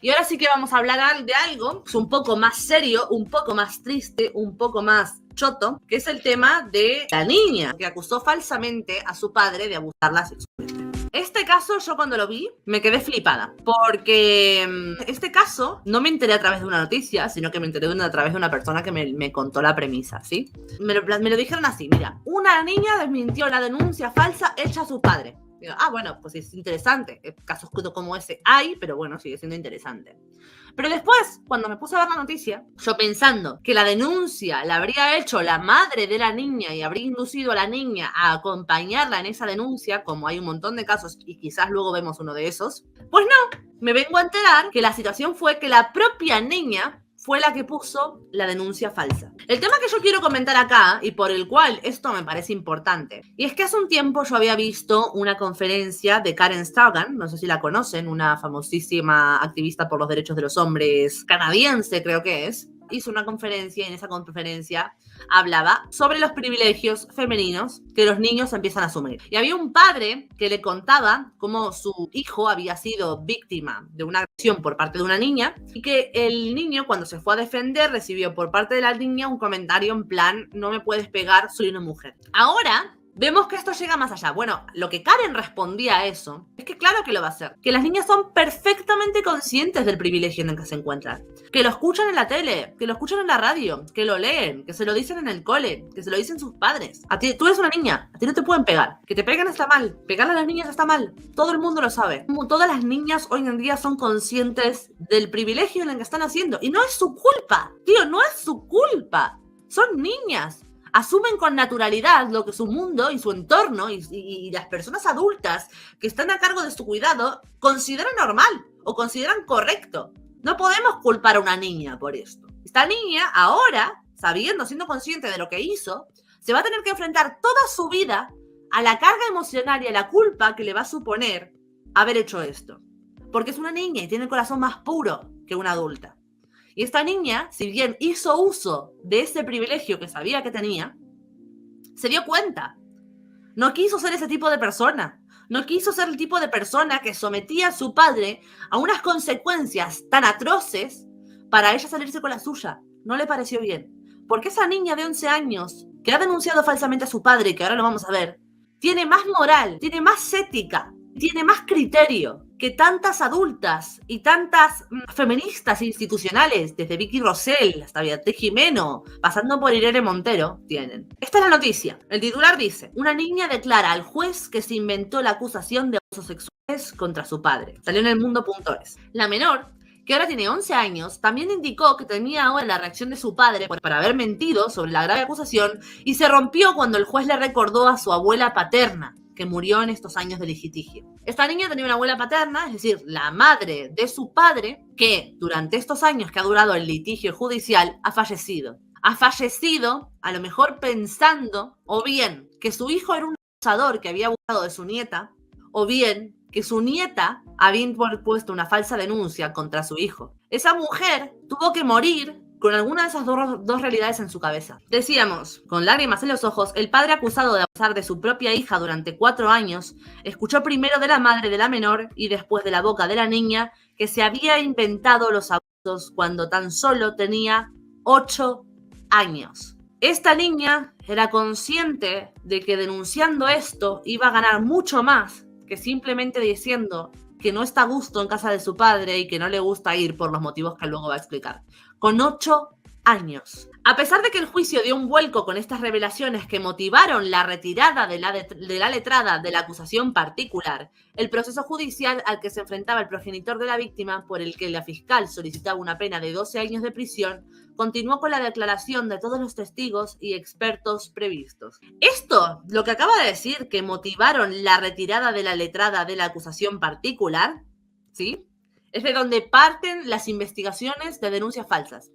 Y ahora sí que vamos a hablar de algo un poco más serio, un poco más triste, un poco más choto, que es el tema de la niña que acusó falsamente a su padre de abusarla sexualmente. Este caso yo cuando lo vi me quedé flipada, porque este caso no me enteré a través de una noticia, sino que me enteré a través de una persona que me contó la premisa, ¿sí? Me lo dijeron así, mira, una niña desmintió la denuncia falsa hecha a su padre. Digo, bueno, pues es interesante. Casos como ese hay, pero bueno, sigue siendo interesante. Pero después, cuando me puse a ver la noticia, yo pensando que la denuncia la habría hecho la madre de la niña y habría inducido a la niña a acompañarla en esa denuncia, como hay un montón de casos y quizás luego vemos uno de esos, pues no, me vengo a enterar que la situación fue que la propia niña fue la que puso la denuncia falsa. El tema que yo quiero comentar acá, y por el cual esto me parece importante, y es que hace un tiempo yo había visto una conferencia de Karen Sturgeon, no sé si la conocen, una famosísima activista por los derechos de los hombres canadiense, creo que es. Hizo una conferencia y en esa conferencia hablaba sobre los privilegios femeninos que los niños empiezan a asumir. Y había un padre que le contaba cómo su hijo había sido víctima de una agresión por parte de una niña y que el niño, cuando se fue a defender, recibió por parte de la niña un comentario en plan: no me puedes pegar, soy una mujer. Ahora vemos que esto llega más allá. Bueno, lo que Karen respondía a eso es que claro que lo va a hacer. Que las niñas son perfectamente conscientes del privilegio en el que se encuentran. Que lo escuchan en la tele, que lo escuchan en la radio, que lo leen, que se lo dicen en el cole, que se lo dicen sus padres. A ti, tú eres una niña, a ti no te pueden pegar. Que te peguen está mal, pegarle a las niñas está mal. Todo el mundo lo sabe. Todas las niñas hoy en día son conscientes del privilegio en el que están haciendo. Y no es su culpa, tío, no es su culpa. Son niñas. Asumen con naturalidad lo que su mundo y su entorno y las personas adultas que están a cargo de su cuidado consideran normal o consideran correcto. No podemos culpar a una niña por esto. Esta niña ahora, sabiendo, siendo consciente de lo que hizo, se va a tener que enfrentar toda su vida a la carga emocional y a la culpa que le va a suponer haber hecho esto. Porque es una niña y tiene el corazón más puro que una adulta. Y esta niña, si bien hizo uso de ese privilegio que sabía que tenía, se dio cuenta. No quiso ser ese tipo de persona. No quiso ser el tipo de persona que sometía a su padre a unas consecuencias tan atroces para ella salirse con la suya. No le pareció bien. Porque esa niña de 11 años, que ha denunciado falsamente a su padre, y que ahora lo vamos a ver, tiene más moral, tiene más ética, tiene más criterio que tantas adultas y tantas feministas institucionales, desde Vicky Rossell hasta Beatriz Jimeno, pasando por Irene Montero, tienen. Esta es la noticia. El titular dice: una niña declara al juez que se inventó la acusación de abusos sexuales contra su padre. Salió en El Mundo.es. La menor, que ahora tiene 11 años, también indicó que temía ahora la reacción de su padre por haber mentido sobre la grave acusación y se rompió cuando el juez le recordó a su abuela paterna, que murió en estos años de litigio. Esta niña tenía una abuela paterna, es decir, la madre de su padre, que durante estos años que ha durado el litigio judicial ha fallecido. Ha fallecido, a lo mejor pensando, o bien que su hijo era un abusador que había abusado de su nieta, o bien que su nieta había puesto una falsa denuncia contra su hijo. Esa mujer tuvo que morir con alguna de esas dos realidades en su cabeza. Decíamos, con lágrimas en los ojos, el padre acusado de abusar de su propia hija durante 4 años, escuchó primero de la madre de la menor y después de la boca de la niña que se había inventado los abusos cuando tan solo tenía 8 años. Esta niña era consciente de que denunciando esto iba a ganar mucho más que simplemente diciendo que no está a gusto en casa de su padre y que no le gusta ir por los motivos que luego va a explicar. Con 8 años. A pesar de que el juicio dio un vuelco con estas revelaciones que motivaron la retirada de la letrada de la acusación particular, el proceso judicial al que se enfrentaba el progenitor de la víctima, por el que la fiscal solicitaba una pena de 12 años de prisión, continuó con la declaración de todos los testigos y expertos previstos. Esto, lo que acaba de decir, que motivaron la retirada de la letrada de la acusación particular, ¿sí?, es de donde parten las investigaciones de denuncias falsas.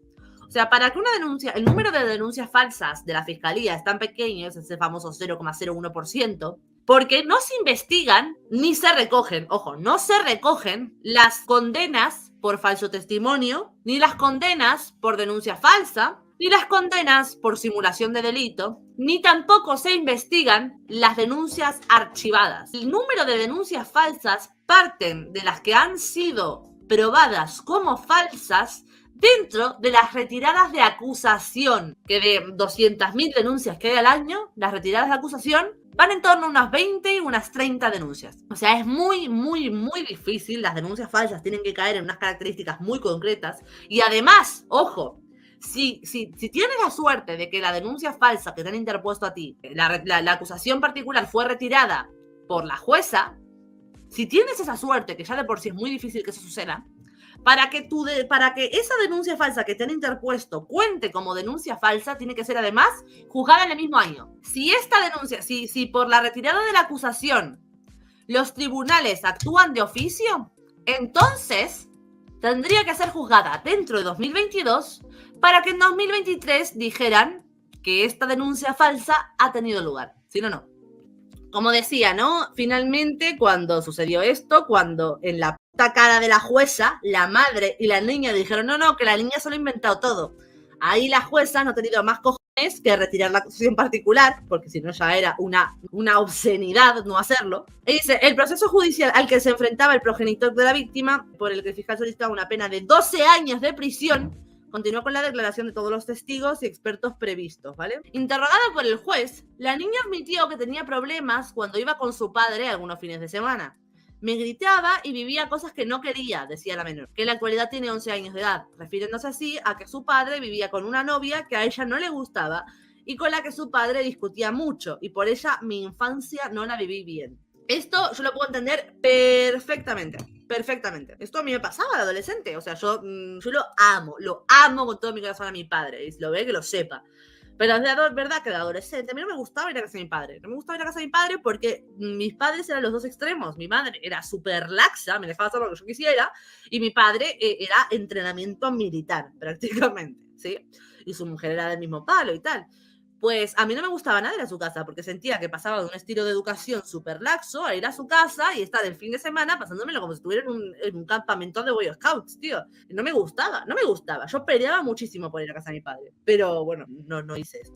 O sea, para que una denuncia, el número de denuncias falsas de la fiscalía es tan pequeño, es ese famoso 0,01%, porque no se investigan ni se recogen, ojo, no se recogen las condenas por falso testimonio, ni las condenas por denuncia falsa, ni las condenas por simulación de delito, ni tampoco se investigan las denuncias archivadas. El número de denuncias falsas parten de las que han sido probadas como falsas dentro de las retiradas de acusación, que de 200.000 denuncias que hay al año, las retiradas de acusación van en torno a unas 20 y unas 30 denuncias. O sea, es muy, muy, muy difícil. Las denuncias falsas tienen que caer en unas características muy concretas. Y además, ojo, si tienes la suerte de que la denuncia falsa que te han interpuesto a ti, la acusación particular fue retirada por la jueza, si tienes esa suerte, que ya de por sí es muy difícil que eso suceda, para que esa denuncia falsa que te han interpuesto cuente como denuncia falsa, tiene que ser además juzgada en el mismo año. Si esta denuncia, si por la retirada de la acusación los tribunales actúan de oficio, entonces tendría que ser juzgada dentro de 2022 para que en 2023 dijeran que esta denuncia falsa ha tenido lugar. Si no, no. Como decía, ¿no? Finalmente, cuando sucedió esto, cuando en la puta cara de la jueza, la madre y la niña dijeron, no, que la niña se lo ha inventado todo. Ahí la jueza no ha tenido más cojones que retirar la acusación particular, porque si no ya era una obscenidad no hacerlo. Y dice, el proceso judicial al que se enfrentaba el progenitor de la víctima, por el que el fiscal solicitaba una pena de 12 años de prisión, continuó con la declaración de todos los testigos y expertos previstos, ¿vale? Interrogada por el juez, la niña admitió que tenía problemas cuando iba con su padre algunos fines de semana. Me gritaba y vivía cosas que no quería, decía la menor, que en la actualidad tiene 11 años de edad, refiriéndose así a que su padre vivía con una novia que a ella no le gustaba y con la que su padre discutía mucho, y por ella mi infancia no la viví bien. Esto yo lo puedo entender perfectamente. Perfectamente. Esto a mí me pasaba de adolescente. O sea, yo lo amo con todo mi corazón a mi padre. Y si lo ve, que lo sepa. Pero es verdad que de adolescente a mí no me gustaba ir a casa de mi padre. No me gustaba ir a casa de mi padre porque mis padres eran los dos extremos. Mi madre era súper laxa, me dejaba hacer lo que yo quisiera. Y mi padre era entrenamiento militar, prácticamente, ¿sí? Y su mujer era del mismo palo y tal. Pues a mí no me gustaba nada ir a su casa porque sentía que pasaba de un estilo de educación súper laxo a ir a su casa y estar el fin de semana pasándomelo como si estuviera en un campamento de Boy Scouts, tío. No me gustaba. Yo peleaba muchísimo por ir a casa de mi padre. Pero bueno, no hice esto.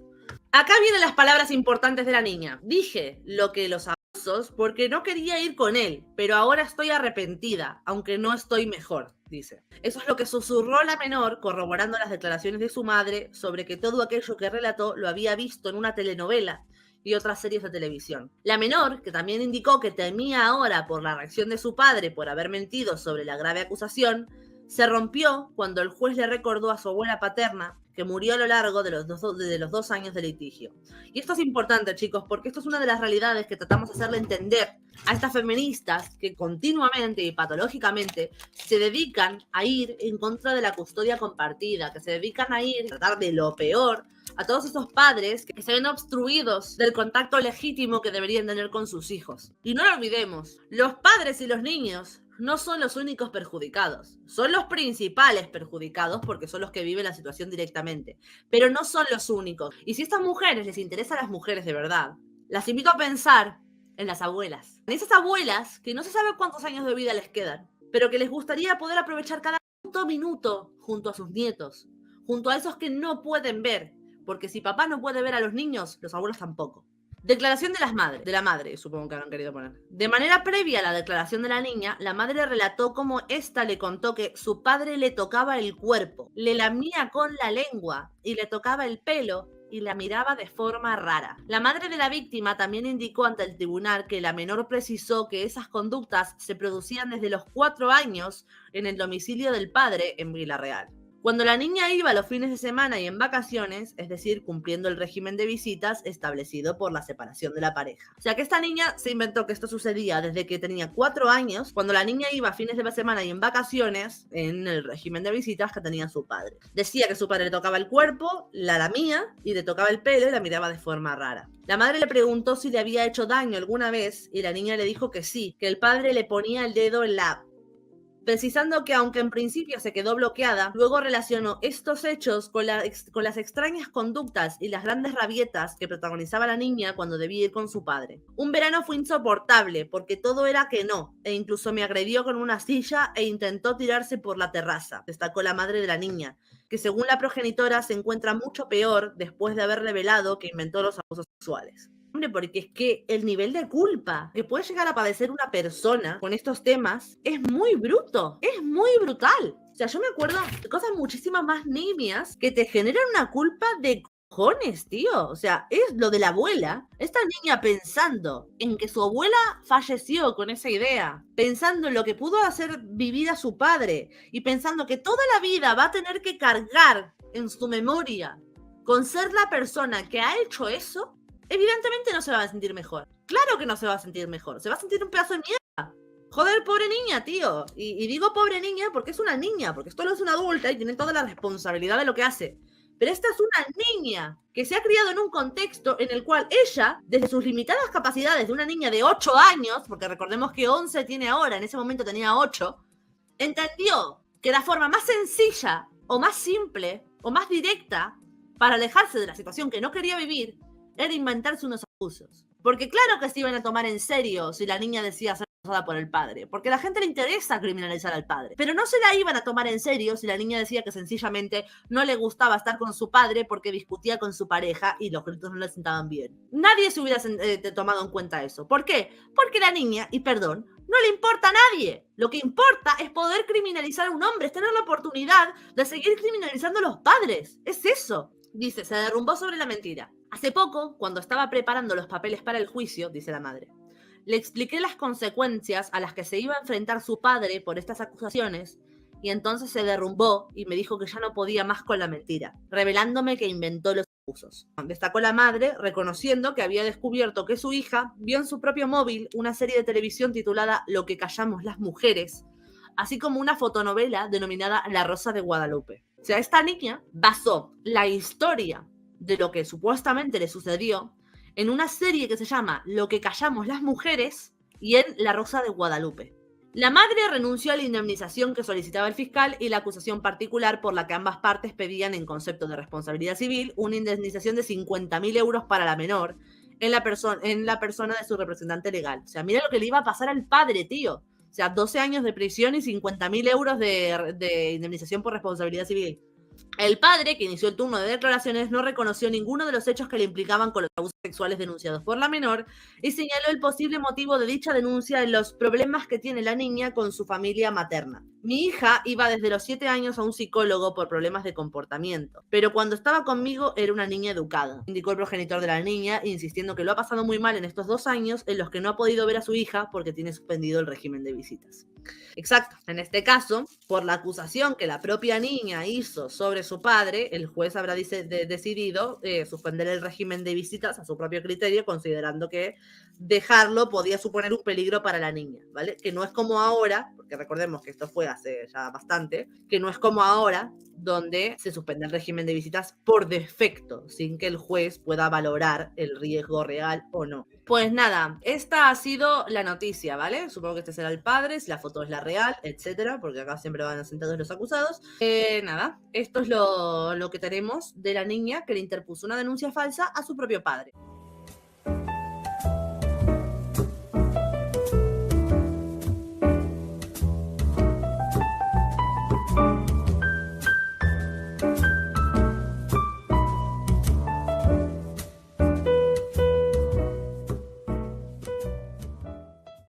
Acá vienen las palabras importantes de la niña. Dije lo que los abusos porque no quería ir con él, pero ahora estoy arrepentida, aunque no estoy mejor, dice. Eso es lo que susurró la menor, corroborando las declaraciones de su madre sobre que todo aquello que relató lo había visto en una telenovela y otras series de televisión. La menor, que también indicó que temía ahora por la reacción de su padre por haber mentido sobre la grave acusación, se rompió cuando el juez le recordó a su abuela paterna que murió a lo largo de los 2 años de litigio. Y esto es importante, chicos, porque esto es una de las realidades que tratamos de hacerle entender a estas feministas que continuamente y patológicamente se dedican a ir en contra de la custodia compartida, que se dedican a ir a tratar de lo peor a todos esos padres que se ven obstruidos del contacto legítimo que deberían tener con sus hijos. Y no lo olvidemos, los padres y los niños no son los únicos perjudicados. Son los principales perjudicados porque son los que viven la situación directamente. Pero no son los únicos. Y si a estas mujeres les interesa a las mujeres de verdad, las invito a pensar en las abuelas. En esas abuelas que no se sabe cuántos años de vida les quedan, pero que les gustaría poder aprovechar cada minuto junto a sus nietos, junto a esos que no pueden ver. Porque si papá no puede ver a los niños, los abuelos tampoco. Declaración de la madre, supongo que habrán querido poner. De manera previa a la declaración de la niña, la madre relató cómo ésta le contó que su padre le tocaba el cuerpo, le lamía con la lengua y le tocaba el pelo y la miraba de forma rara. La madre de la víctima también indicó ante el tribunal que la menor precisó que esas conductas se producían desde los 4 años en el domicilio del padre en Villarreal. Cuando la niña iba los fines de semana y en vacaciones, es decir, cumpliendo el régimen de visitas establecido por la separación de la pareja. O sea que esta niña se inventó que esto sucedía desde que tenía 4 años, cuando la niña iba fines de semana y en vacaciones en el régimen de visitas que tenía su padre. Decía que su padre le tocaba el cuerpo, la lamía y le tocaba el pelo y la miraba de forma rara. La madre le preguntó si le había hecho daño alguna vez y la niña le dijo que sí, que el padre le ponía el dedo en la... precisando que aunque en principio se quedó bloqueada, luego relacionó estos hechos con las extrañas conductas y las grandes rabietas que protagonizaba la niña cuando debía ir con su padre. Un verano fue insoportable porque todo era que no, e incluso me agredió con una silla e intentó tirarse por la terraza, destacó la madre de la niña, que según la progenitora se encuentra mucho peor después de haber revelado que inventó los abusos sexuales. Hombre, porque es que el nivel de culpa que puede llegar a padecer una persona con estos temas es muy bruto, es muy brutal. O sea, yo me acuerdo de cosas muchísimas más nimias que te generan una culpa de cojones, tío. O sea, es lo de la abuela. Esta niña pensando en que su abuela falleció con esa idea, pensando en lo que pudo hacer vivir a su padre y pensando que toda la vida va a tener que cargar en su memoria con ser la persona que ha hecho eso, evidentemente no se va a sentir mejor. Claro que no se va a sentir mejor. Se va a sentir un pedazo de mierda. Joder, pobre niña, tío. Y digo pobre niña porque es una niña, porque esto no es una adulta y tiene toda la responsabilidad de lo que hace. Pero esta es una niña que se ha criado en un contexto en el cual ella, desde sus limitadas capacidades de una niña de 8 años, porque recordemos que 11 tiene ahora, en ese momento tenía 8, entendió que la forma más sencilla o más simple o más directa para alejarse de la situación que no quería vivir era inventarse unos abusos. Porque claro que se iban a tomar en serio si la niña decía ser abusada por el padre, porque a la gente le interesa criminalizar al padre, pero no se la iban a tomar en serio si la niña decía que sencillamente no le gustaba estar con su padre porque discutía con su pareja y los gritos no le sentaban bien. Nadie se hubiera tomado en cuenta eso. ¿Por qué? Porque la niña, y perdón, no le importa a nadie. Lo que importa es poder criminalizar a un hombre, es tener la oportunidad de seguir criminalizando a los padres. Es eso. Dice, se derrumbó sobre la mentira. Hace poco, cuando estaba preparando los papeles para el juicio, dice la madre, le expliqué las consecuencias a las que se iba a enfrentar su padre por estas acusaciones y entonces se derrumbó y me dijo que ya no podía más con la mentira, revelándome que inventó los abusos. Destacó la madre, reconociendo que había descubierto que su hija vio en su propio móvil una serie de televisión titulada Lo que callamos las mujeres, así como una fotonovela denominada La Rosa de Guadalupe. O sea, esta niña basó la historia de lo que supuestamente le sucedió en una serie que se llama Lo que callamos las mujeres y en La Rosa de Guadalupe. La madre renunció a la indemnización que solicitaba el fiscal y la acusación particular por la que ambas partes pedían en concepto de responsabilidad civil una indemnización de 50.000 euros para la menor en la persona de su representante legal. O sea, mira lo que le iba a pasar al padre, tío. O sea, 12 años de prisión y 50.000 euros de indemnización por responsabilidad civil. El padre, que inició el turno de declaraciones, no reconoció ninguno de los hechos que le implicaban con los abusos sexuales denunciados por la menor y señaló el posible motivo de dicha denuncia en los problemas que tiene la niña con su familia materna. Mi hija iba desde los 7 años a un psicólogo por problemas de comportamiento, pero cuando estaba conmigo era una niña educada, indicó el progenitor de la niña, insistiendo que lo ha pasado muy mal en estos 2 años en los que no ha podido ver a su hija porque tiene suspendido el régimen de visitas. Exacto. En este caso, por la acusación que la propia niña hizo sobre su padre, el juez habrá decidido suspender el régimen de visitas a su propio criterio, considerando que dejarlo podía suponer un peligro para la niña, ¿vale? Que no es como ahora, porque recordemos que esto fue hace ya bastante, que no es como ahora, donde se suspende el régimen de visitas por defecto, sin que el juez pueda valorar el riesgo real o no. Pues nada, esta ha sido la noticia, ¿vale? Supongo que este será el padre, si la foto es la real, etcétera, porque acá siempre van sentados los acusados. Nada, esto es lo que tenemos de la niña que le interpuso una denuncia falsa a su propio padre.